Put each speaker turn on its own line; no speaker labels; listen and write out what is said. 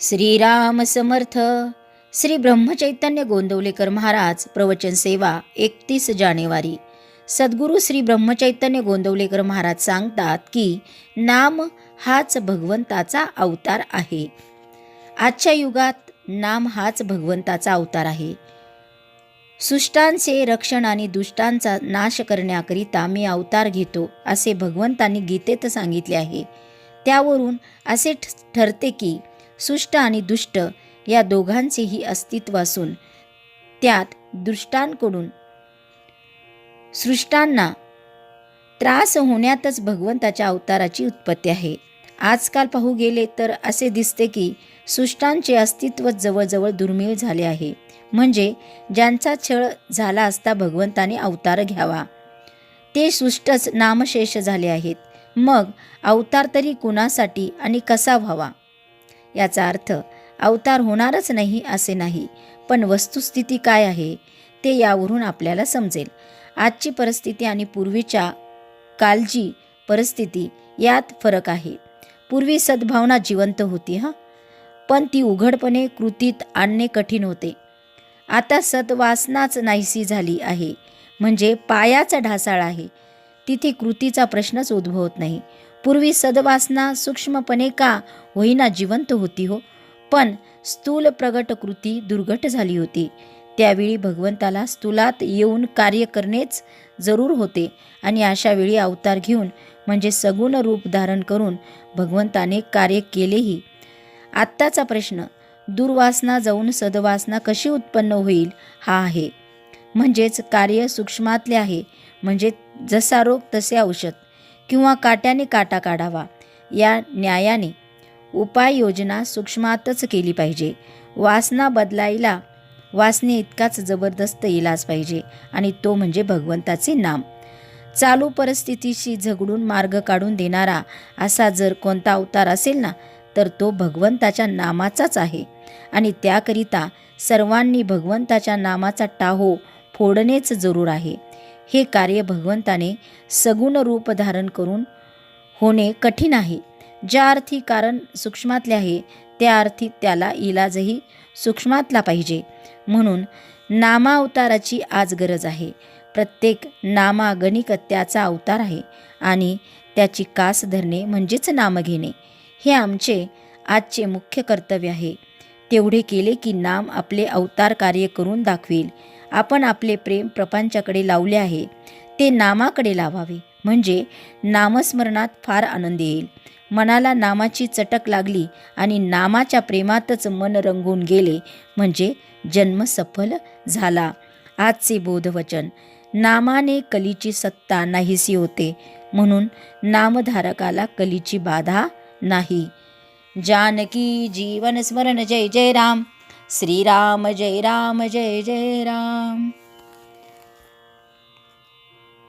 श्रीराम समर्थ. श्री ब्रह्मचैतन्य गोंदवलेकर महाराज प्रवचन सेवा 31 जानेवारी. सद्गुरू श्री ब्रह्मचैतन्य गोंदवलेकर महाराज सांगतात की नाम हाच भगवंताचा अवतार आहे. आजच्या युगात नाम हाच भगवंताचा अवतार आहे. सुष्टांचे रक्षण आणि दुष्टांचा नाश करण्याकरिता मी अवतार घेतो असे भगवंतांनी गीतेत सांगितले आहे. त्यावरून असे ठरते की सुष्ट आणि दुष्ट या दोघांचेही अस्तित्व असून त्यात दुष्टांकडून सृष्टांना त्रास होण्यातच भगवंताच्या अवताराची उत्पत्ती आहे. आजकाल पाहू गेले तर असे दिसते की सुष्टांचे अस्तित्व जवळजवळ दुर्मिळ झाले आहे. म्हणजे ज्यांचा छळ झाला असता भगवंताने अवतार घ्यावा ते सुष्टच नामशेष झाले आहेत. मग अवतार तरी कुणासाठी आणि कसा व्हावा? याचा अर्थ अवतार होणारच नाही असे नाही, पण वस्तुस्थिती काय आहे ते यावरून आपल्याला समजेल. आजची परिस्थिती आणि पूर्वीच्या कालची परिस्थिती यात फरक आहे. पूर्वी सद्भावना जिवंत होती पण ती उघडपणे कृतीत आणणे कठीण होते. आता सद्वासनाच नाहीशी झाली आहे, म्हणजे पायाचा ढासाळ आहे. तिथे कृतीचा प्रश्नच उद्भवत नाही. पूर्वी सद्वासना सूक्ष्मपणे का होईना जिवंत होती पण स्थूल प्रगट कृती दुर्घट झाली होती. त्यावेळी भगवंताला स्थूलात येऊन कार्य करणेच जरूर होते आणि अशा वेळी अवतार घेऊन म्हणजे सगुण रूप धारण करून भगवंताने कार्य केलेही. आत्ताचा प्रश्न दुर्वासना जाऊन सद्वासना कशी उत्पन्न होईल हा आहे. म्हणजेच कार्य सूक्ष्मातले आहे, म्हणजे जसा रोग तसे औषध किंवा काट्याने काटा काढावा या न्यायाने उपाययोजना सूक्ष्मातच केली पाहिजे. वासना बदलायला वासने इतकाच जबरदस्त इलाज पाहिजे आणि तो म्हणजे भगवंताचे नाम. चालू परिस्थितीशी झगडून मार्ग काढून देणारा असा जर कोणता अवतार असेल ना तर तो भगवंताच्या नामाचाच आहे. आणि त्याकरिता सर्वांनी भगवंताच्या नामाचा टाहो फोडणेच जरूर आहे. हे कार्य भगवंताने सगुण रूप धारण करून होणे कठीण आहे. ज्या अर्थी कारण सूक्ष्मातले आहे त्या अर्थी त्याला इलाजही सूक्ष्मातला पाहिजे. म्हणून नामावताराची आज गरज आहे. प्रत्येक नामागणिक त्याचा अवतार आहे आणि त्याची कास धरणे म्हणजेच नाम घेणे हे आमचे आजचे मुख्य कर्तव्य आहे. तेवढे केले की नाम आपले अवतार कार्य करून दाखवेल. आपण आपले प्रेम प्रपंचाकडे लावले आहे ते नामाकडे लावावे, म्हणजे नामस्मरणात फार आनंद येईल. मनाला नामाची चटक लागली आणि नामाच्या प्रेमातच मन रंगून गेले म्हणजे जन्म सफल झाला. आजचे बोधवचन: नामाने कलीची सत्ता नाहीसी होते, म्हणून नामधारकाला कलीची बाधा नाही. जानकी जीवन स्मरण जय जय राम. श्रीराम जय राम जय जय राम.